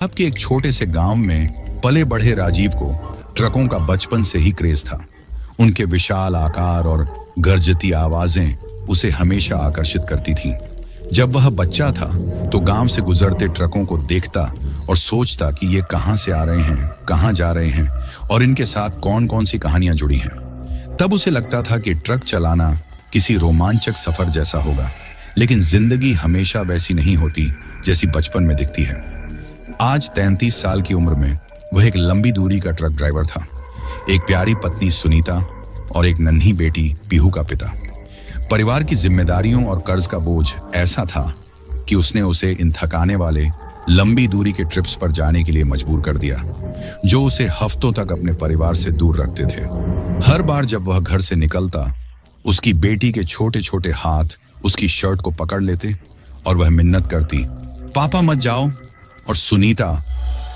आपके एक छोटे से गांव में पले बढ़े राजीव को ट्रकों का बचपन से ही क्रेज था। उनके विशाल आकार और गरजती आवाजें उसे हमेशा आकर्षित करती थीं। जब वह बच्चा था तो गांव से गुजरते ट्रकों को देखता और सोचता कि ये कहां से आ रहे हैं, कहां जा रहे हैं और इनके साथ कौन कौन सी कहानियां जुड़ी हैं। तब उसे लगता था कि ट्रक चलाना किसी रोमांचक सफर जैसा होगा, लेकिन जिंदगी हमेशा वैसी नहीं होती जैसी बचपन में दिखती है। आज 33 साल की उम्र में वह एक लंबी दूरी का ट्रक ड्राइवर था। एक प्यारी पत्नी सुनीता और एक नन्ही बेटी पीहू का पिता। परिवार की जिम्मेदारियों और कर्ज का बोझ ऐसा था कि उसने उसे इन थकाने वाले लंबी दूरी के ट्रिप्स पर जाने के लिए मजबूर कर दिया, जो उसे हफ्तों तक अपने परिवार से दूर रखते थे। हर बार जब वह घर से निकलता, उसकी बेटी के छोटे छोटे हाथ उसकी शर्ट को पकड़ लेते और वह मिन्नत करती, पापा मत जाओ। और सुनीता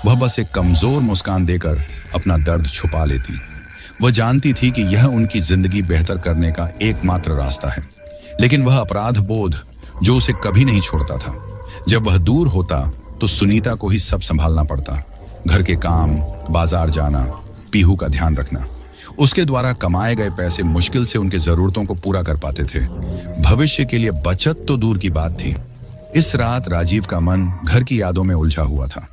वह बस एक कमजोर मुस्कान देकर अपना दर्द छुपा लेती। वह जानती थी कि यह उनकी जिंदगी बेहतर करने का एकमात्र रास्ता है, लेकिन वह अपराध बोध जो उसे कभी नहीं छोड़ता था। जब वह दूर होता तो सुनीता को ही सब संभालना पड़ता, घर के काम, बाजार जाना, पीहू का ध्यान रखना। उसके द्वारा कमाए गए पैसे मुश्किल से उनके जरूरतों को पूरा कर पाते थे। भविष्य के लिए बचत तो दूर की बात थी। इस रात राजीव का मन घर की यादों में उलझा हुआ था।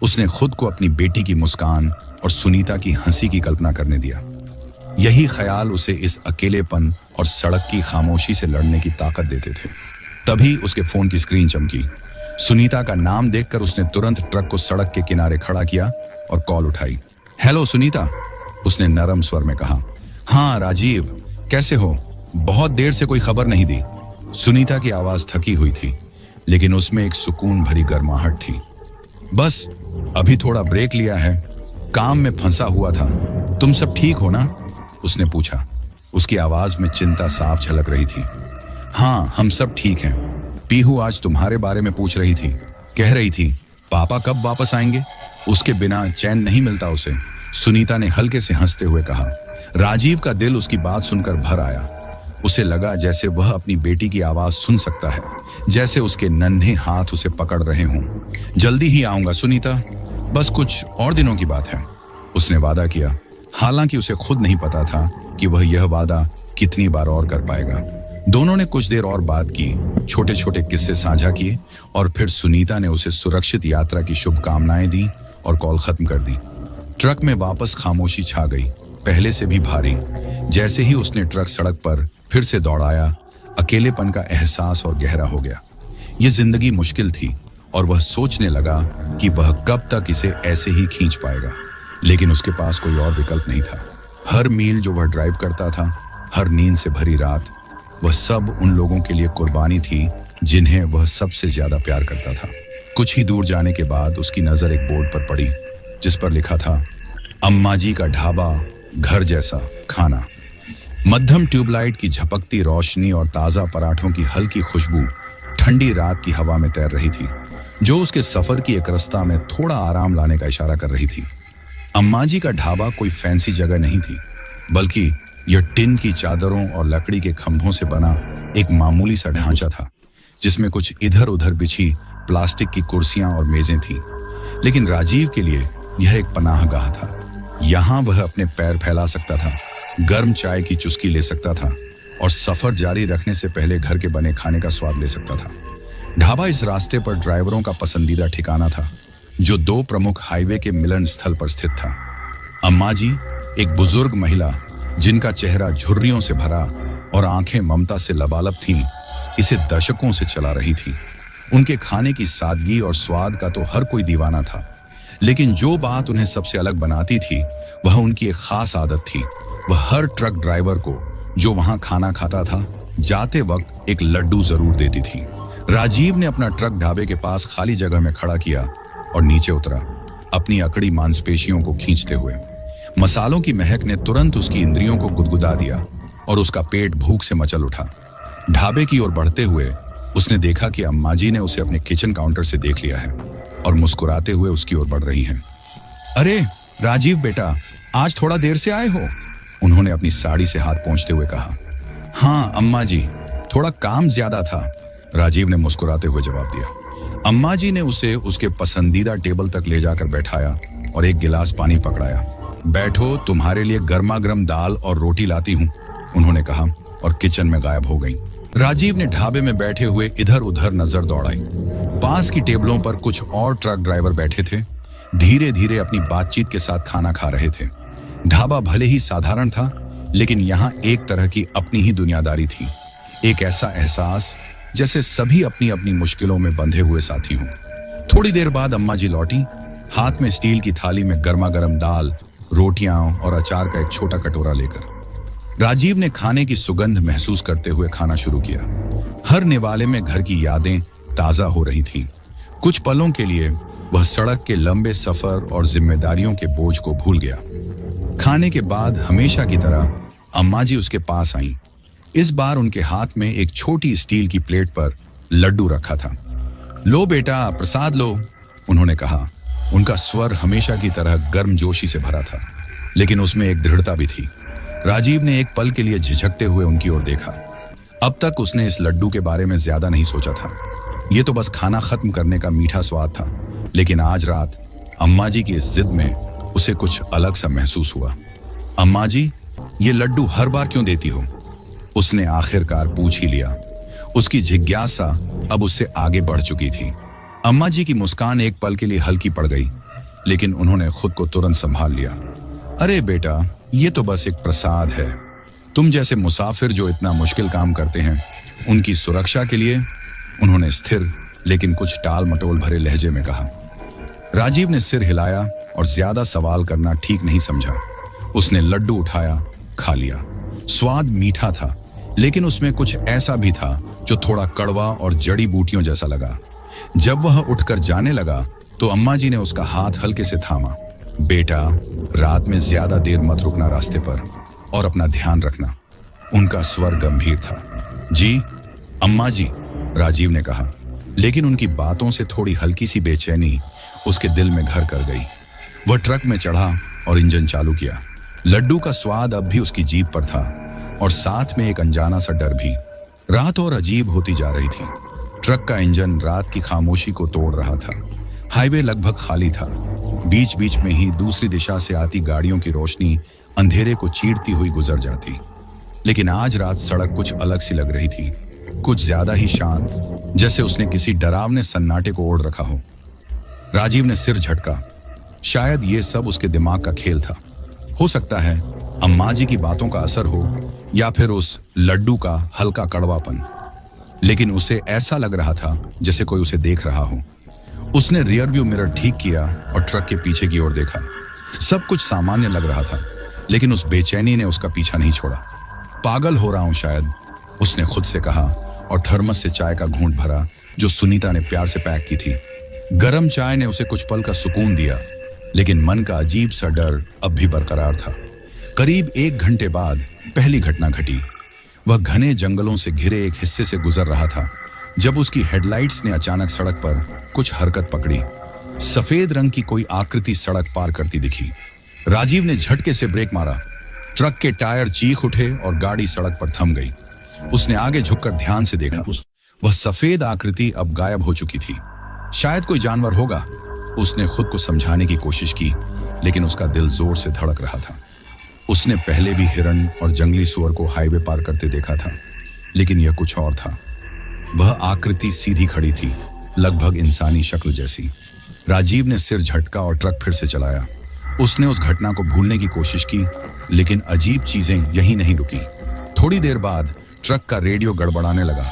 उसने खुद को अपनी बेटी की मुस्कान और सुनीता की हंसी की कल्पना करने दिया। यही ख्याल उसे इस अकेलेपन और सड़क की खामोशी से लड़ने की ताकत देते थे। तभी उसके फोन की स्क्रीन चमकी। सुनीता का नाम देखकर उसने तुरंत ट्रक को सड़क के किनारे खड़ा किया और कॉल उठाई। हेलो सुनीता, उसने नरम स्वर में कहा। हाँ राजीव, कैसे हो? बहुत देर से कोई खबर नहीं दी। सुनीता की आवाज थकी हुई थी, लेकिन उसमें एक सुकून भरी गर्माहट थी। बस अभी थोड़ा ब्रेक लिया है, काम में फंसा हुआ था। तुम सब ठीक हो ना? उसने पूछा। उसकी आवाज में चिंता साफ झलक रही थी। हाँ, हम सब ठीक हैं। पीहू आज तुम्हारे बारे में पूछ रही थी, कह रही थी पापा कब वापस आएंगे। उसके बिना चैन नहीं मिलता उसे, सुनीता ने हल्के से हंसते हुए कहा। राजीव का दिल उसकी बात सुनकर भर आया। उसे लगा जैसे वह अपनी बेटी की आवाज सुन सकता है, जैसे उसके नन्हे हाथ उसे पकड़ रहे हों। जल्दी ही आऊंगा सुनीता, बस कुछ और दिनों की बात है, उसने वादा किया। हालांकि उसे खुद नहीं पता था कि वह यह वादा कितनी बार और कर पाएगा। दोनों ने कुछ देर और बात की, छोटे छोटे किस्से साझा किए और फिर सुनीता ने उसे सुरक्षित यात्रा की शुभकामनाएं दी और कॉल खत्म कर दी। ट्रक में वापस खामोशी छा गई, पहले से भी भारी। जैसे ही उसने ट्रक सड़क पर फिर से दौड़ाया, अकेलेपन का एहसास और गहरा हो गया। यह जिंदगी मुश्किल थी और वह सोचने लगा कि वह कब तक इसे ऐसे ही खींच पाएगा, लेकिन उसके पास कोई और विकल्प नहीं था। हर मील जो वह ड्राइव करता था, हर नींद से भरी रात, वह सब उन लोगों के लिए कुर्बानी थी जिन्हें वह सबसे ज्यादा प्यार करता था। कुछ ही दूर जाने के बाद उसकी नजर एक बोर्ड पर पड़ी, जिस पर लिखा था, अम्मा जी का ढाबा, घर जैसा खाना। मध्यम ट्यूबलाइट की झपकती रोशनी और ताजा पराठों की हल्की खुशबू ठंडी रात की हवा में तैर रही थी, जो उसके सफर की एक रास्ता में थोड़ा आराम लाने का इशारा कर रही थी। अम्मा जी का ढाबा कोई फैंसी जगह नहीं थी, बल्कि यह टिन की चादरों और लकड़ी के खंभों से बना एक मामूली सा ढांचा था, जिसमें कुछ इधर उधर बिछी प्लास्टिक की कुर्सियां और मेजें थीं। लेकिन राजीव के लिए यह एक पनाहगाह था। यहां वह अपने पैर फैला सकता था, गर्म चाय की चुस्की ले सकता था और सफर जारी रखने से पहले घर के बने खाने का स्वाद ले सकता था। ढाबा इस रास्ते पर ड्राइवरों का पसंदीदा ठिकाना था, जो दो प्रमुख हाईवे के मिलन स्थल पर स्थित था। अम्मा जी, एक बुजुर्ग महिला जिनका चेहरा झुर्रियों से भरा और आंखें ममता से लबालब थीं, इसे दशकों से चला रही थी। उनके खाने की सादगी और स्वाद का तो हर कोई दीवाना था, लेकिन जो बात उन्हें सबसे अलग बनाती थी वह उनकी एक खास आदत थी। वह हर ट्रक ड्राइवर को जो वहां खाना खाता था, जाते वक्त एक लड्डू जरूर देती थी। राजीव ने अपना ट्रक ढाबे के पास खाली जगह में खड़ा किया और नीचे उतरा, अपनी अकड़ी मांसपेशियों को खींचते हुए। मसालों की महक ने तुरंत उसकी इंद्रियों को गुदगुदा दिया और उसका पेट भूख से मचल उठा। ढाबे की ओर बढ़ते हुए उसने देखा कि अम्मा जी ने उसे अपने किचन काउंटर से देख लिया है और मुस्कुराते हुए उसकी ओर बढ़ रही हैं। अरे राजीव बेटा, आज थोड़ा देर से आए हो, उन्होंने अपनी साड़ी से हाथ पोंछते हुए कहा। हाँ अम्मा जी, थोड़ा काम ज्यादा था, राजीव ने मुस्कुराते हुए जवाब दिया। अम्मा जी ने उसे उसके पसंदीदा टेबल तक ले जाकर बैठाया और एक गिलास पानी पकड़ाया। बैठो, तुम्हारे लिए गर्मा गर्म दाल और रोटी लाती हूँ, उन्होंने कहा और किचन में गायब हो गई। राजीव ने ढाबे में बैठे हुए इधर उधर नजर दौड़ाई। पास की टेबलों पर कुछ और ट्रक ड्राइवर बैठे थे, धीरे धीरे अपनी बातचीत के साथ खाना खा रहे थे। ढाबा भले ही साधारण था, लेकिन यहाँ एक तरह की अपनी ही दुनियादारी थी। एक ऐसा एहसास जैसे सभी अपनी अपनी मुश्किलों में बंधे हुए साथी हों। थोड़ी देर बाद अम्मा जी लौटी, हाथ में स्टील की थाली में गर्मा गर्म दाल, रोटियां और अचार का एक छोटा कटोरा लेकर। राजीव ने खाने की सुगंध महसूस करते हुए खाना शुरू किया। हर निवाले में घर की यादें ताजा हो रही थीं। कुछ पलों के लिए वह सड़क के लंबे सफर और जिम्मेदारियों के बोझ को भूल गया। खाने के बाद हमेशा की तरह अम्मा जी उसके पास आईं। इस बार उनके हाथ में एक छोटी स्टील की प्लेट पर लड्डू रखा था। लो बेटा, प्रसाद लो, उन्होंने कहा। उनका स्वर हमेशा की तरह गर्मजोशी से भरा था, लेकिन उसमें एक दृढ़ता भी थी। राजीव ने एक पल के लिए झिझकते हुए उनकी ओर देखा। अब तक उसने इस लड्डू के बारे में ज्यादा नहीं सोचा था। ये तो बस खाना खत्म करने का मीठा स्वाद था, लेकिन आज रात अम्मा जी की इस जिद में उसे कुछ अलग सा महसूस हुआ। अम्मा जी, ये लड्डू हर बार क्यों देती हो? उसने आखिरकार पूछ ही लिया। उसकी जिज्ञासा अब उससे आगे बढ़ चुकी थी। अम्मा जी की मुस्कान एक पल के लिए हल्की पड़ गई, लेकिन उन्होंने खुद को तुरंत संभाल लिया। अरे बेटा, ये तो बस एक प्रसाद है। तुम जैसे मुसाफिर जो इतना मुश्किल काम करते हैं, उनकी सुरक्षा के लिए, उन्होंने स्थिर लेकिन कुछ टाल मटोल भरे लहजे में कहा। राजीव ने सिर हिलाया और ज्यादा सवाल करना ठीक नहीं समझा। उसने लड्डू उठाया, खा लिया। स्वाद मीठा था, लेकिन उसमें कुछ ऐसा भी था जो थोड़ा कड़वा और जड़ी बूटियों जैसा लगा। जब वह उठकर जाने लगा तो अम्मा जी ने उसका हाथ हल्के से थामा। बेटा, रात में ज्यादा देर मत रुकना रास्ते पर, और अपना ध्यान रखना। उनका स्वर गंभीर था। जी अम्मा जी, राजीव ने कहा, लेकिन उनकी बातों से थोड़ी हल्की सी बेचैनी उसके दिल में घर कर गई। वह ट्रक में चढ़ा और इंजन चालू किया। लड्डू का स्वाद अब भी उसकी जीभ पर था, और साथ में एक अनजाना सा डर भी। रात और अजीब होती जा रही थी। ट्रक का इंजन रात की खामोशी को तोड़ रहा था। हाईवे लगभग खाली था। बीच बीच में ही दूसरी दिशा से आती गाड़ियों की रोशनी अंधेरे को चीरती हुई गुजर जाती। लेकिन आज रात सड़क कुछ अलग सी लग रही थी, कुछ ज्यादा ही शांत, जैसे उसने किसी डरावने सन्नाटे को ओढ़ रखा हो। राजीव ने सिर झटका। शायद ये सब उसके दिमाग का खेल था। हो सकता है अम्मा जी की बातों का असर हो, या फिर उस लड्डू का हल्का कड़वापन, लेकिन उसे ऐसा लग रहा था जैसे कोई उसे देख रहा हो। उसने रियर व्यू मिरर ठीक किया और ट्रक के पीछे की ओर देखा। सब कुछ सामान्य लग रहा था, लेकिन उस बेचैनी ने उसका पीछा नहीं छोड़ा। पागल हो रहा हूं शायद, उसने खुद से कहा और थर्मस से चाय का घूंट भरा जो सुनीता ने प्यार से पैक की थी। गरम चाय ने उसे कुछ पल का सुकून दिया, लेकिन मन का अजीब सा डर अब भी बरकरार था। करीब 1 घंटे बाद पहली घटना घटी। वह घने जंगलों से घिरे एक हिस्से से गुजर रहा था जब उसकी हेडलाइट्स ने अचानक सड़क पर कुछ हरकत पकड़ी। सफेद रंग की कोई आकृति सड़क पार करती दिखी। राजीव ने झटके से ब्रेक मारा। ट्रक के टायर चीख उठे और गाड़ी सड़क पर थम गई। उसने आगे झुककर ध्यान से देखा। वह सफेद आकृति अब गायब हो चुकी थी। शायद कोई जानवर होगा, उसने खुद को समझाने की कोशिश की, लेकिन उसका दिल जोर से धड़क रहा था। उसने पहले भी हिरण और जंगली सुअर को हाईवे पार करते देखा था, लेकिन यह कुछ और था। वह आकृति सीधी खड़ी थी, लगभग इंसानी शक्ल जैसी। राजीव ने सिर झटका और ट्रक फिर से चलाया। उसने उस घटना को भूलने की कोशिश की, लेकिन अजीब चीजें यहीं नहीं रुकी। थोड़ी देर बाद ट्रक का रेडियो गड़बड़ाने लगा।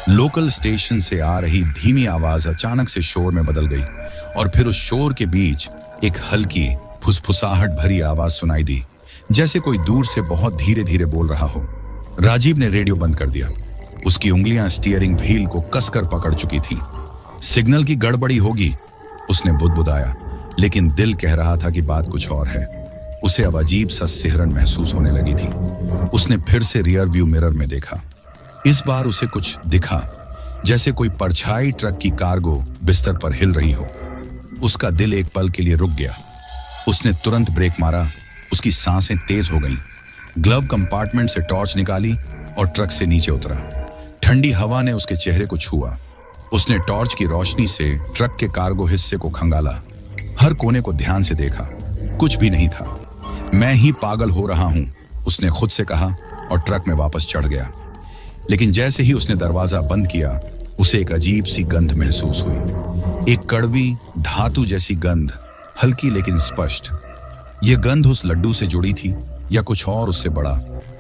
लोकल स्टेशन से आ रही धीमी आवाज अचानक से शोर में बदल गई, और फिर उस शोर के बीच एक हल्की फुसफुसाहट भरी आवाज सुनाई दी, जैसे कोई दूर से बहुत धीरे धीरे बोल रहा हो। राजीव ने रेडियो बंद कर दिया। उसकी उंगलियां स्टीयरिंग व्हील को कसकर पकड़ चुकी थीं। सिग्नल की गड़बड़ी होगी, उसने बुदबुदाया, लेकिन दिल कह रहा था कि बात कुछ और है। उसे अब अजीब सा सिहरन महसूस होने लगी थी। उसने फिर से रियर व्यू मिरर में देखा। इस बार उसे कुछ दिखा, जैसे कोई परछाई ट्रक की कार्गो बिस्तर पर हिल रही हो। उसका दिल एक पल के लिए रुक गया। उसने तुरंत ब्रेक मारा। उसकी सांसें तेज हो गईं। ग्लव कंपार्टमेंट से टॉर्च निकाली और ट्रक से नीचे उतरा। ठंडी हवा ने उसके चेहरे को छुआ। उसने टॉर्च की रोशनी से ट्रक के कार्गो हिस्से को खंगाला। हर कोने को ध्यान से देखा, कुछ भी नहीं था। मैं ही पागल हो रहा हूं, उसने खुद से कहा और ट्रक में वापस चढ़ गया। लेकिन जैसे ही उसने दरवाजा बंद किया, उसे एक अजीब सी गंध महसूस हुई। एक कड़वी धातु जैसी गंध, हल्की लेकिन स्पष्ट। यह गंध उस लड्डू से जुड़ी थी या कुछ और उससे बड़ा।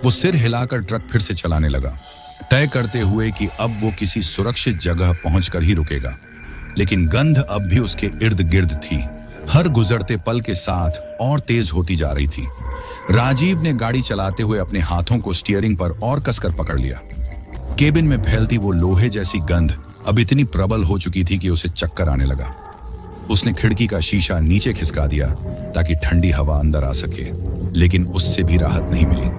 वो सिर हिलाकर ट्रक फिर से चलाने लगा, तय करते हुए कि अब वो किसी सुरक्षित जगह पहुंचकर ही रुकेगा। लेकिन गंध अब भी उसके इर्द गिर्द थी, हर गुजरते पल के साथ और तेज होती जा रही थी। राजीव ने गाड़ी चलाते हुए अपने हाथों को स्टीयरिंग पर और कसकर पकड़ लिया। केबिन में फैलती वो लोहे जैसी गंध अब इतनी प्रबल हो चुकी थी कि उसे चक्कर आने लगा। उसने खिड़की का शीशा नीचे खिसका दिया ताकि ठंडी हवा अंदर आ सके, लेकिन उससे भी राहत नहीं मिली।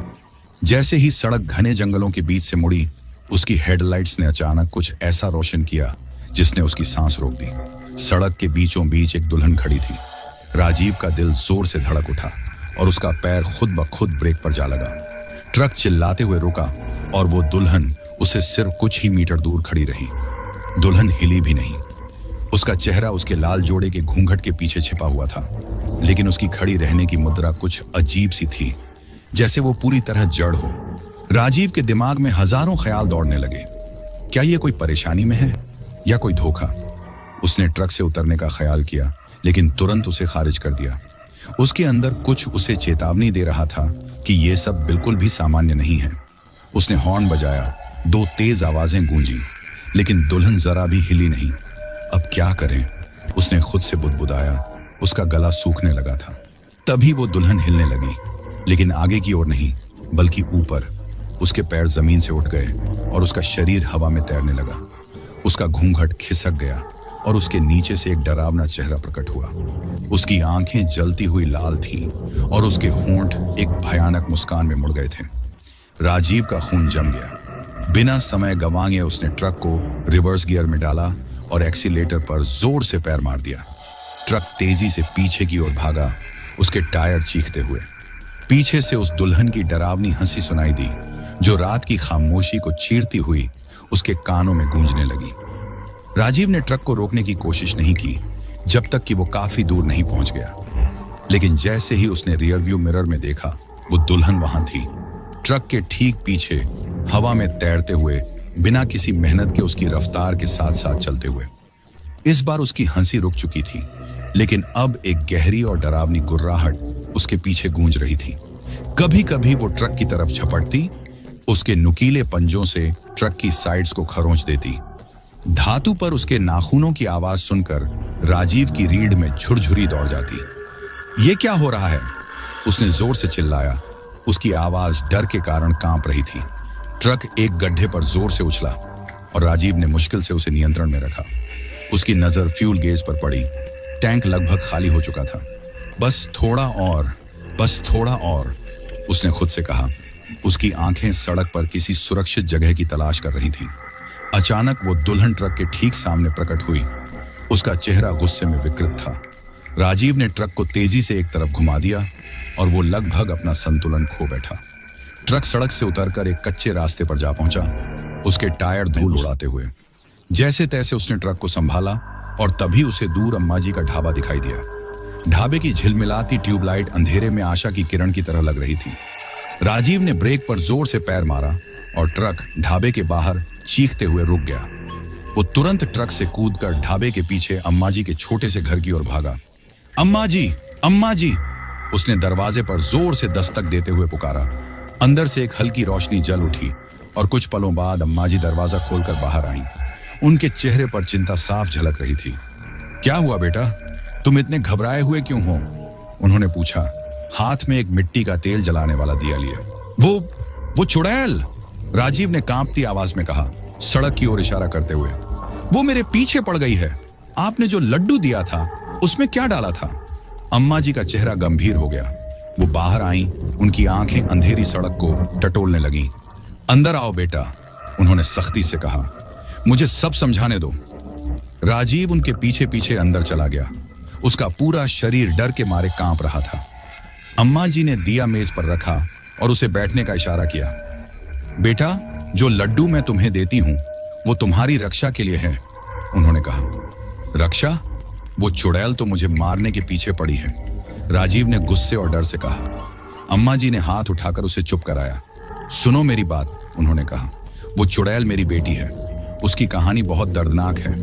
जैसे ही सड़क घने जंगलों के बीच से मुड़ी, उसकी हेडलाइट्स ने अचानक कुछ ऐसा रोशन किया जिसने उसकी सांस रोक दी। सड़क के बीचों बीच एक दुल्हन खड़ी थी। राजीव का दिल जोर से धड़क उठा और उसका पैर खुद ब खुद ब्रेक पर जा लगा। ट्रक चिल्लाते हुए रुका और वो दुल्हन उसे सिर्फ कुछ ही मीटर दूर खड़ी रही। दुल्हन हिली भी नहीं। उसका चेहरा उसके लाल जोड़े के घूंघट के पीछे छिपा हुआ था, लेकिन उसकी खड़ी रहने की मुद्रा कुछ अजीब सी थी, जैसे वो पूरी तरह जड़ हो। राजीव के दिमाग में हजारों ख्याल दौड़ने लगे। क्या ये कोई परेशानी में है या कोई धोखा? उसने ट्रक से उतरने का ख्याल किया, लेकिन तुरंत उसे खारिज कर दिया। उसके अंदर कुछ उसे चेतावनी दे रहा था कि यह सब बिल्कुल भी सामान्य नहीं है। उसने हॉर्न बजाया, दो तेज आवाजें गूंजी, लेकिन दुल्हन जरा भी हिली नहीं। अब क्या करें? उसने खुद से बुदबुदाया। उसका गला सूखने लगा था। तभी वो दुल्हन हिलने लगी, लेकिन आगे की ओर नहीं, बल्कि ऊपर। उसके पैर जमीन से उठ गए और उसका शरीर हवा में तैरने लगा। उसका घूंघट खिसक गया और उसके नीचे से एक डरावना चेहरा प्रकट हुआ। उसकी आंखें जलती हुई लाल थीं और उसके होंठ एक भयानक मुस्कान में मुड़ गए थे। राजीव का खून जम गया। बिना समय गंवाए उसने ट्रक को रिवर्स गियर में डाला और एक्सीलेटर पर जोर से पैर मार दिया। ट्रक तेजी से पीछे की ओर भागा, उसके टायर चीखते हुए। पीछे से उस दुल्हन की डरावनी हंसी सुनाई दी, जो रात की खामोशी को चीरती हुई उसके कानों में गूंजने लगी। राजीव ने ट्रक को रोकने की कोशिश नहीं की जब तक कि वो काफी दूर नहीं पहुंच गया। लेकिन जैसे ही उसने रियर व्यू मिरर में देखा, वो दुल्हन वहां थी, ट्रक के ठीक पीछे, हवा में तैरते हुए, बिना किसी मेहनत के उसकी रफ्तार के साथ साथ चलते हुए। इस बार उसकी हंसी रुक चुकी थी, लेकिन अब एक गहरी और डरावनी गुर्राहट उसके पीछे गूंज रही थी। कभी कभी वो ट्रक की तरफ झपटती, उसके नुकीले पंजों से ट्रक की साइड्स को खरोंच देती। धातु पर उसके नाखूनों की आवाज सुनकर राजीव की रीढ़ में झुरझुरी दौड़ जाती। ये क्या हो रहा है? उसने जोर से चिल्लाया। उसकी आवाज डर के कारण कांप रही थी। ट्रक एक गड्ढे पर जोर से उछला और राजीव ने मुश्किल से उसे नियंत्रण में रखा। उसकी नजर फ्यूल गेज पर पड़ी। टैंक लगभग खाली हो चुका था। बस थोड़ा और, बस थोड़ा और, उसने खुद से कहा। उसकी आंखें सड़क पर किसी सुरक्षित जगह की तलाश कर रही थीं। अचानक वो दुल्हन ट्रक के ठीक सामने प्रकट हुई। उसका चेहरा गुस्से में विकृत था। राजीव ने ट्रक को तेजी से एक तरफ घुमा दिया और वो लगभग अपना संतुलन खो बैठा। ट्रक सड़क से उतरकर एक कच्चे रास्ते पर जा पहुंचा, उसके टायर धूल उड़ाते हुए। जैसे तैसे उसने ट्रक को संभाला और तभी उसे दूर अम्मा जी का ढाबा दिखाई दिया। ढाबे की झिलमिलाती ट्यूबलाइट अंधेरे में आशा की किरण की तरह लग रही थी। राजीव ने ब्रेक पर जोर से पैर मारा और ट्रक ढाबे के बाहर चीखते हुए रुक गया। वो तुरंत ट्रक से कूदकर ढाबे के पीछे अम्मा जी के छोटे से घर की ओर भागा। अम्मा जी, अम्मा जी! उसने दरवाजे पर जोर से दस्तक देते हुए पुकारा। अंदर से एक हल्की रोशनी जल उठी और कुछ पलों बाद अम्मा जी दरवाजा खोलकर बाहर आईं। उनके चेहरे पर चिंता साफ झलक रही थी। क्या हुआ बेटा? तुम इतने घबराए हुए क्यों हो? उन्होंने पूछा, हाथ में एक मिट्टी का तेल जलाने वाला दिया लिए। वो चुड़ैल! राजीव ने कांपती आवाज में कहा, सड़क की ओर इशारा करते हुए। वो मेरे पीछे पड़ गई है। आपने जो लड्डू दिया था उसमें क्या डाला था? अम्मा जी का चेहरा गंभीर हो गया। वो बाहर आईं, उनकी आंखें अंधेरी सड़क को टटोलने लगीं। अंदर आओ बेटा, उन्होंने सख्ती से कहा। मुझे सब समझाने दो। राजीव उनके पीछे पीछे अंदर चला गया। उसका पूरा शरीर डर के मारे कांप रहा था। अम्मा जी ने दिया मेज पर रखा और उसे बैठने का इशारा किया। बेटा, जो लड्डू मैं तुम्हें देती हूं वो तुम्हारी रक्षा के लिए है। उन्होंने कहा। रक्षा, वो चुड़ैल तो मुझे मारने के पीछे पड़ी है, राजीव ने गुस्से और डर से कहा। अम्मा जी ने हाथ उठाकर उसे चुप कराया। सुनो मेरी बात, उन्होंने कहा। वो चुड़ैल मेरी बेटी है, उसकी कहानी बहुत दर्दनाक है।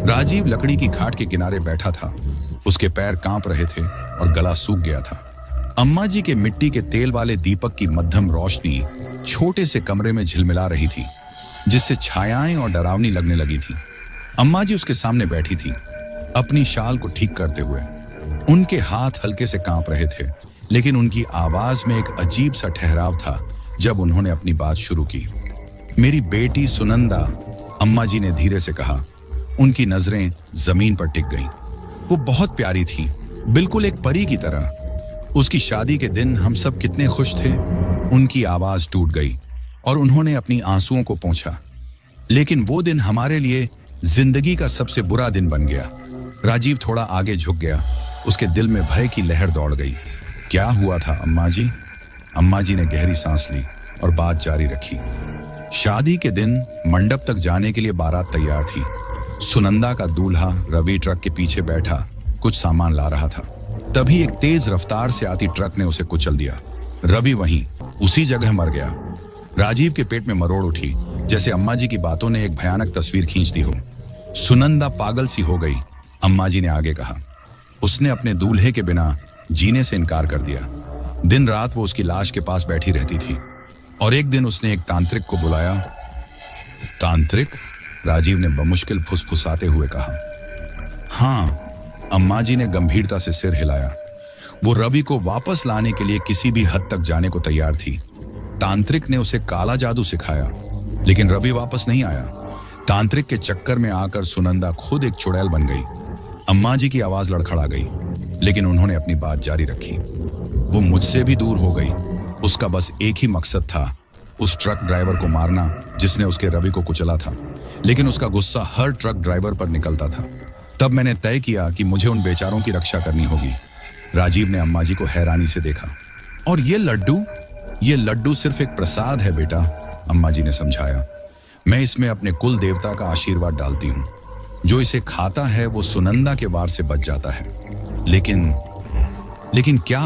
राजीव लकड़ी की घाट के किनारे बैठा था। उसके पैर कांप रहे थे और गला सूख गया था। अम्मा जी के मिट्टी के तेल वाले दीपक की मध्यम रोशनी छोटे से कमरे में झिलमिला रही थी, जिससे छायाएं और डरावनी लगने लगी थी। अम्मा जी उसके सामने बैठी थी, अपनी शाल को ठीक करते हुए। उनके हाथ हल्के से कांप रहे थे, लेकिन उनकी आवाज में एक अजीब सा ठहराव था जब उन्होंने अपनी बात शुरू की। मेरी बेटी सुनंदा, अम्मा जी ने धीरे से कहा। उनकी नजरें जमीन पर टिक गईं। वो बहुत प्यारी थी, बिल्कुल एक परी की तरह। उसकी शादी के दिन हम सब कितने खुश थे। उनकी आवाज टूट गई और उन्होंने अपनी आंसुओं को पोंछा। लेकिन वो दिन हमारे लिए जिंदगी का सबसे बुरा दिन बन गया। राजीव थोड़ा आगे झुक गया। उसके दिल में भय की लहर दौड़ गई। क्या हुआ था अम्मा जी? अम्मा जी ने गहरी सांस ली और बात जारी रखी। शादी के दिन मंडप तक जाने के लिए बारात तैयार थी। सुनंदा का दूल्हा रवि ट्रक के पीछे बैठा कुछ सामान ला रहा था। तभी एक तेज रफ्तार से आती ट्रक ने उसे कुचल दिया। रवि वहीं उसी जगह मर गया। राजीव के पेट में मरोड़ उठी, जैसे अम्मा जी की बातों ने एक भयानक तस्वीर खींच दी हो। सुनंदा पागल सी हो गई, अम्मा जी ने आगे कहा। उसने अपने दूल्हे के बिना जीने से इनकार कर दिया। दिन रात वो उसकी लाश के पास बैठी रहती थी और एक दिन उसने एक तांत्रिक को बुलाया। तांत्रिक? राजीव ने बमुश्किल फुसफुसाते हुए कहा। हाँ, अम्मा जी ने गंभीरता से सिर हिलाया। वो रवि को वापस लाने के लिए किसी भी हद तक जाने को तैयार थी। तांत्रिक ने उसे काला जादू सिखाया, लेकिन रवि वापस नहीं आया। तांत्रिक के चक्कर में आकर सुनंदा खुद एक चुड़ैल बन गई। अम्मा जी की आवाज लड़खड़ा गई, लेकिन उन्होंने अपनी बात जारी रखी। वो मुझसे भी दूर हो गई। उसका बस एक ही मकसद था, उस ट्रक ड्राइवर को मारना जिसने उसके रवि को कुचला था। लेकिन उसका गुस्सा हर ट्रक ड्राइवर पर निकलता था। तब मैंने तय किया कि मुझे उन बेचारों की रक्षा करनी होगी। राजीव ने अम्मा जी को हैरानी से देखा। और ये लड्डू सिर्फ एक प्रसाद है बेटा, अम्मा जी ने समझाया। मैं इसमें अपने कुल देवता का आशीर्वाद डालती हूँ। जो इसे खाता है वो सुनंदा के वार से बच जाता है। लेकिन क्या?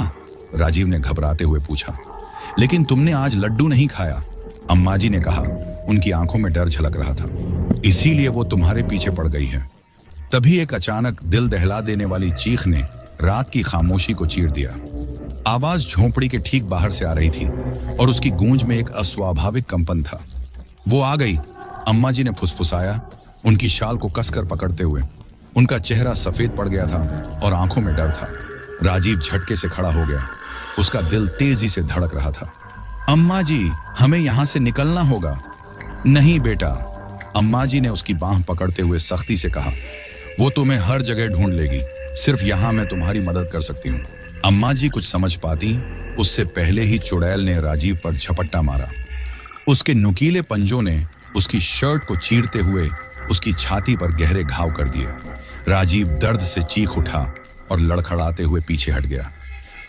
राजीव ने घबराते हुए पूछा। लेकिन तुमने आज लड्डू नहीं खाया, अम्मा जी ने कहा। उनकी आंखों में डर झलक रहा था। इसीलिए वो तुम्हारे पीछे पड़ गई है। तभी एक अचानक दिल दहला देने वाली चीख ने रात की खामोशी को चीर दिया। आवाज झोंपड़ी के ठीक बाहर से आ रही थी और उसकी गूंज में एक अस्वाभाविक कंपन था। वो आ गई, अम्मा जी ने फुसफुसाया, उनकी शाल को कसकर पकड़ते हुए। उनका चेहरा सफेद पड़ गया था और आंखों में डर था। राजीव झटके से खड़ा हो गया। उसका दिल तेजी से धड़क रहा था। अम्मा जी, हमें यहां से निकलना होगा। नहीं बेटा, अम्मा जी ने उसकी बांह पकड़ते हुए सख्ती से कहा। वो तुम्हें हर जगह ढूंढ लेगी, सिर्फ यहां मैं तुम्हारी मदद कर सकती हूँ। अम्मा जी कुछ समझ पाती उससे पहले ही चुड़ैल ने राजीव पर झपट्टा मारा। उसके नुकीले पंजों ने उसकी शर्ट को चीरते हुए उसकी छाती पर गहरे घाव कर दिए। राजीव दर्द से चीख उठा और लड़खड़ाते हुए पीछे हट गया।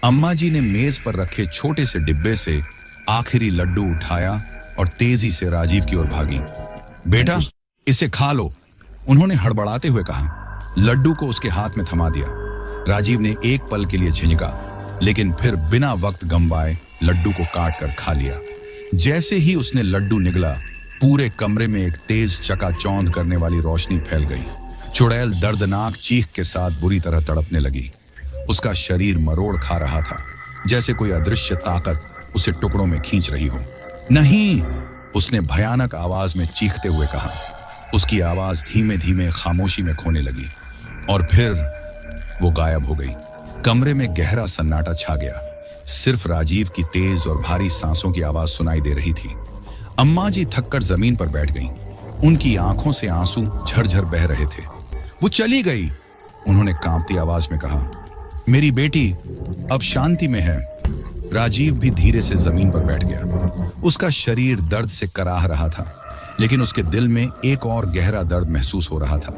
अम्मा जी ने मेज पर रखे छोटे से डिब्बे से आखिरी लड्डू उठाया और तेजी से राजीव की ओर भागी। बेटा, इसे खा लो, उन्होंने हड़बड़ाते हुए कहा। लड्डू को उसके हाथ में थमा दिया। राजीव ने एक पल के लिए झिझका, लेकिन फिर बिना वक्त गंवाए लड्डू को काट कर खा लिया। जैसे ही उसने लड्डू निगला, पूरे कमरे में एक तेज चकाचौंध करने वाली रोशनी फैल गई। चुड़ैल दर्दनाक चीख के साथ बुरी तरह तड़पने लगी। उसका शरीर मरोड़ खा रहा था, जैसे कोई अदृश्य ताकत उसे टुकड़ों में खींच रही हो। नहीं, उसने भयानक आवाज में चीखते हुए कहा। उसकी आवाज धीमे धीमे खामोशी में खोने लगी और फिर वो गायब हो गई। कमरे में गहरा सन्नाटा छा गया। सिर्फ राजीव की तेज और भारी सांसों की आवाज सुनाई दे रही थी। अम्मा जी थककर जमीन पर बैठ गईं। उनकी आंखों से आंसू झरझर बह रहे थे। वो चली गई, उन्होंने कांपती आवाज में कहा। मेरी बेटी अब शांति में है। राजीव भी धीरे से जमीन पर बैठ गया। उसका शरीर दर्द से कराह रहा था, लेकिन उसके दिल में एक और गहरा दर्द महसूस हो रहा था।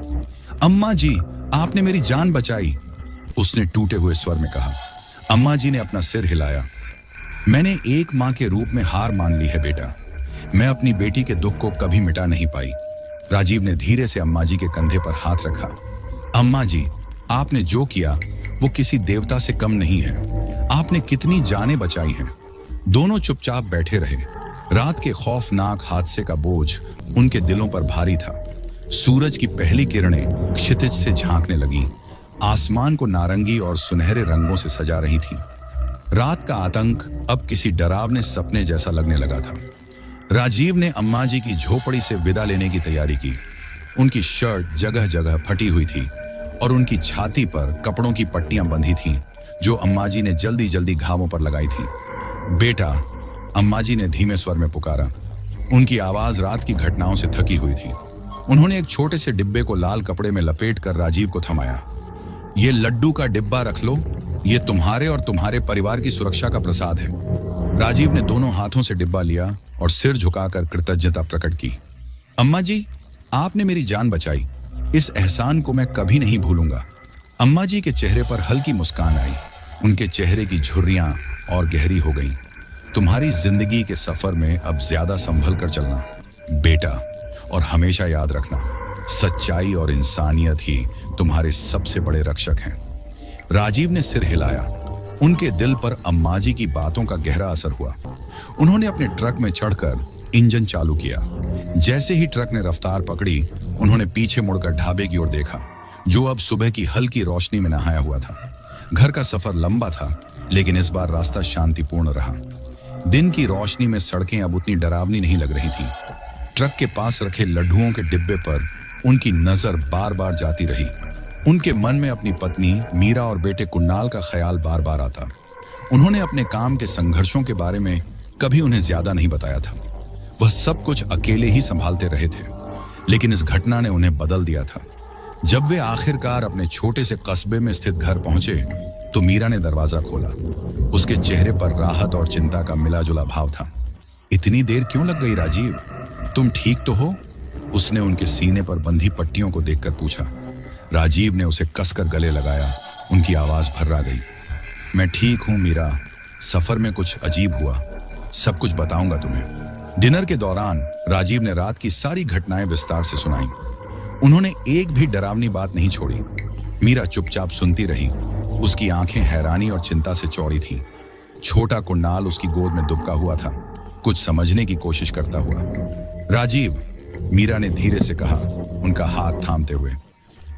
अम्मा जी, आपने मेरी जान बचाई, उसने टूटे हुए स्वर में कहा। अम्मा जी ने अपना सिर हिलाया। मैंने एक मां के रूप में हार मान ली है बेटा। मैं अपनी बेटी के दुख को कभी मिटा नहीं पाई, राजीव ने धीरे से अम्मा जी के कंधे पर हाथ रखा। अम्मा जी, आपने जो किया वो किसी देवता से कम नहीं है। आपने कितनी जानें बचाई हैं। दोनों चुपचाप बैठे रहे। रात के खौफनाक हादसे का बोझ उनके दिलों पर भारी था। सूरज की पहली किरणें क्षितिज से झांकने लगीं, आसमान को नारंगी और सुनहरे रंगों से सजा रही थीं। रात का आतंक अब किसी डरावने सपने जैसा लगने लगा था। राजीव ने अम्मा जी की झोपड़ी से विदा लेने की तैयारी की। उनकी शर्ट जगह जगह फटी हुई थी और उनकी छाती पर कपड़ों की पट्टियां बंधी थीं, जो अम्मा जी ने जल्दी जल्दी घावों पर लगाई थीं। बेटा, अम्मा जी ने धीमे स्वर में पुकारा। उनकी आवाज रात की घटनाओं से थकी हुई थी। उन्होंने एक छोटे से डिब्बे को लाल कपड़े में लपेट कर राजीव को थमाया। ये लड्डू का डिब्बा रख लो, ये तुम्हारे और तुम्हारे परिवार की सुरक्षा का प्रसाद है। राजीव ने दोनों हाथों से डिब्बा लिया और सिर झुकाकर कृतज्ञता प्रकट की। अम्मा जी, आपने मेरी जान बचाई। इस एहसान को मैं कभी नहीं भूलूंगा। अम्मा जी के चेहरे पर हल्की मुस्कान आई। उनके चेहरे की झुर्रियां और गहरी हो गईं। तुम्हारी जिंदगी के सफर में अब ज्यादा संभल कर चलना बेटा, और हमेशा याद रखना, सच्चाई और इंसानियत ही तुम्हारे सबसे बड़े रक्षक हैं। राजीव ने सिर हिलाया। उनके दिल पर अम्मा जी की बातों का गहरा असर हुआ। उन्होंने अपने ट्रक में चढ़कर इंजन चालू किया। जैसे ही ट्रक ने रफ्तार पकड़ी, उन्होंने पीछे मुड़कर ढाबे की ओर देखा, जो अब सुबह की हल्की रोशनी में नहाया हुआ था। घर का सफर लंबा था, लेकिन इस बार रास्ता शांतिपूर्ण रहा। दिन की रोशनी में सड़कें अब उतनी डरावनी नहीं लग रही थीं। ट्रक के पास रखे लड्डुओं के डिब्बे पर उनकी नजर बार बार जाती रही। उनके मन में अपनी पत्नी मीरा और बेटे कुणाल का ख्याल बार बार आता। उन्होंने अपने काम के संघर्षों के बारे में कभी उन्हें ज्यादा नहीं बताया था। वह सब कुछ अकेले ही संभालते रहे थे, लेकिन इस घटना ने उन्हें बदल दिया था। जब वे आखिरकार अपने छोटे से कस्बे में स्थित घर पहुंचे, तो मीरा ने दरवाजा खोला। उसके चेहरे पर राहत और चिंता का मिला जुला भाव था। इतनी देर क्यों लग गई राजीव? तुम ठीक तो हो? उसने उनके सीने पर बंधी पट्टियों को देखकर पूछा। राजीव ने उसे कसकर गले लगाया। उनकी आवाज भर्रा गई। मैं ठीक हूं मीरा, सफर में कुछ अजीब हुआ, सब कुछ बताऊंगा तुम्हें। डिनर के दौरान राजीव ने रात की सारी घटनाएं विस्तार से सुनाई। उन्होंने एक भी डरावनी बात नहीं छोड़ी। मीरा चुपचाप सुनती रही। उसकी आंखें हैरानी और चिंता से चौड़ी थीं। छोटा कुणाल उसकी गोद में दुबका हुआ था, कुछ समझने की कोशिश करता हुआ। राजीव, मीरा ने धीरे से कहा, उनका हाथ थामते हुए,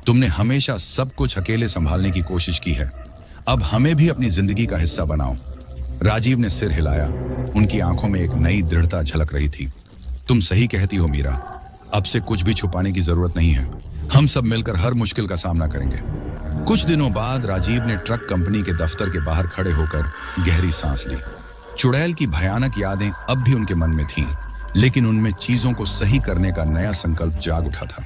तुमने हमेशा सब कुछ अकेले संभालने की कोशिश की है। अब हमें भी अपनी जिंदगी का हिस्सा बनाओ। राजीव ने सिर हिलाया। उनकी आंखों में एक नई दृढ़ता झलक रही थी। तुम सही कहती हो मीरा, अब से कुछ भी छुपाने की जरूरत नहीं है। हम सब मिलकर हर मुश्किल का सामना करेंगे। कुछ दिनों बाद राजीव ने ट्रक कंपनी के दफ्तर के बाहर खड़े होकर गहरी सांस ली। चुड़ैल की भयानक यादें अब भी उनके मन में थीं, लेकिन उनमें चीजों को सही करने का नया संकल्प जाग उठा था।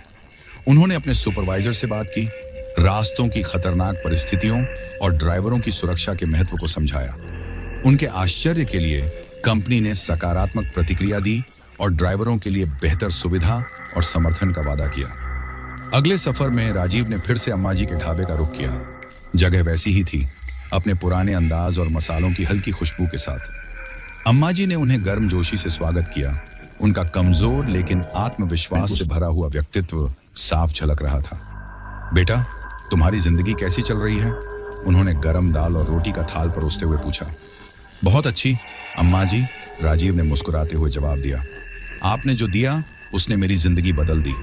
उन्होंने अपने सुपरवाइजर से बात की, रास्तों की खतरनाक परिस्थितियों और ड्राइवरों की सुरक्षा के महत्व को समझाया। उनके आश्चर्य के लिए कंपनी ने सकारात्मक प्रतिक्रिया दी और ड्राइवरों के लिए बेहतर सुविधा और समर्थन का वादा किया। अगले सफर में राजीव ने फिर से अम्मा जी के ढाबे का रुख किया। जगह वैसी ही थी, अपने पुराने अंदाज और मसालों की हल्की खुशबू के साथ। अम्मा जी ने उन्हें गर्मजोशी से स्वागत किया। उनका कमजोर लेकिन आत्मविश्वास से भरा हुआ व्यक्तित्व साफ झलक रहा था। बेटा, तुम्हारी जिंदगी कैसी चल रही है? उन्होंने गरम दाल और रोटी का थाल परोसते हुए पूछा। बहुत अच्छी अम्मा जी, राजीव ने मुस्कुराते हुए जवाब दिया। आपने जो दिया उसने मेरी जिंदगी बदल दी।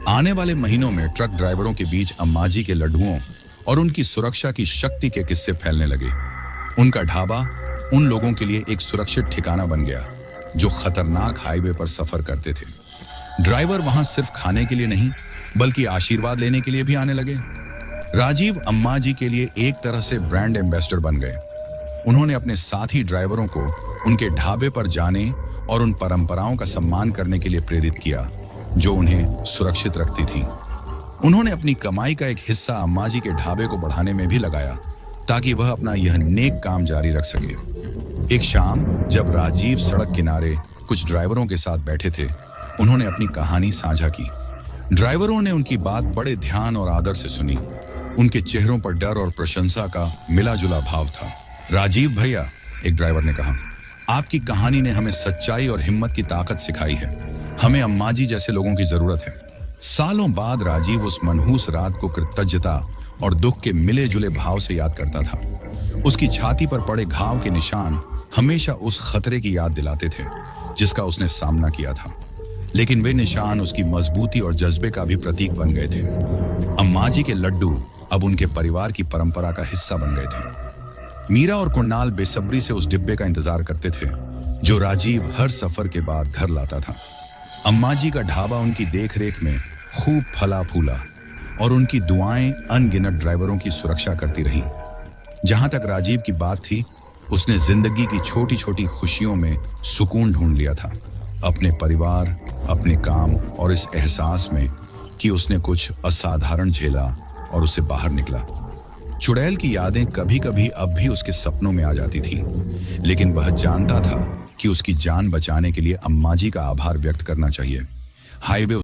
आने वाले महीनों में ट्रक ड्राइवरों के बीच अम्मा जी के लड्डुओं और उनकी सुरक्षा की शक्ति के किस्से फैलने लगे। उनका ढाबा उन लोगों के लिए एक सुरक्षित ठिकाना बन गया जो खतरनाक हाईवे पर सफर करते थे। ड्राइवर वहां सिर्फ खाने के लिए नहीं, बल्कि आशीर्वाद लेने के लिए भी आने लगे। राजीव अम्मा जी के लिए एक तरह से ब्रांड एम्बेसडर बन गए। उन्होंने अपने साथी ड्राइवरों को उनके ढाबे पर जाने और उन परंपराओं का सम्मान करने के लिए प्रेरित किया जो उन्हें सुरक्षित रखती थीं। उन्होंने अपनी कमाई का एक हिस्सा अम्मा जी के ढाबे को बढ़ाने में भी लगाया ताकि वह अपना यह नेक काम जारी रख सके। एक शाम जब राजीव सड़क किनारे कुछ ड्राइवरों के साथ बैठे थे, उन्होंने अपनी कहानी साझा की। ड्राइवरों ने उनकी बात बड़े ध्यान और आदर से सुनी। उनके चेहरों पर डर और प्रशंसा का मिला जुला भाव था। राजीव भैया, एक ड्राइवर ने कहा, आपकी कहानी ने हमें सच्चाई और हिम्मत की ताकत सिखाई है। हमें अम्मा जी जैसे लोगों की जरूरत है। सालों बाद राजीव उस मनहूस रात को कृतज्ञता और दुख के मिले जुले भाव से याद करता था। उसकी छाती पर पड़े घाव के निशान हमेशा उस खतरे की याद दिलाते थे जिसका उसने सामना किया था, लेकिन वे निशान उसकी मजबूती और जज्बे का भी प्रतीक बन गए थे। अम्माजी के लड्डू अब उनके परिवार की परंपरा का हिस्सा बन गए थे। मीरा और कुणाल बेसब्री से उस डिब्बे का इंतजार करते थे जो राजीव हर सफर के बाद घर लाता था। अम्माजी का ढाबा उनकी देखरेख में खूब फला फूला और उनकी दुआएं अनगिनत ड्राइवरों की सुरक्षा करती रहीं। जहां तक राजीव की बात थी, उसने जिंदगी की छोटी छोटी खुशियों में सुकून ढूंढ लिया था, अपने परिवार, अपने काम और इस एहसास में कि उसने कुछ असाधारण झेला और उससे बाहर निकला। चुड़ैल की यादें कभी कभी अब भी उसके सपनों में आ जाती थीं, लेकिन वह जानता था कि उसकी जान बचाने के लिए अम्माजी का आभार व्यक्त करना चाहिए। हाईवे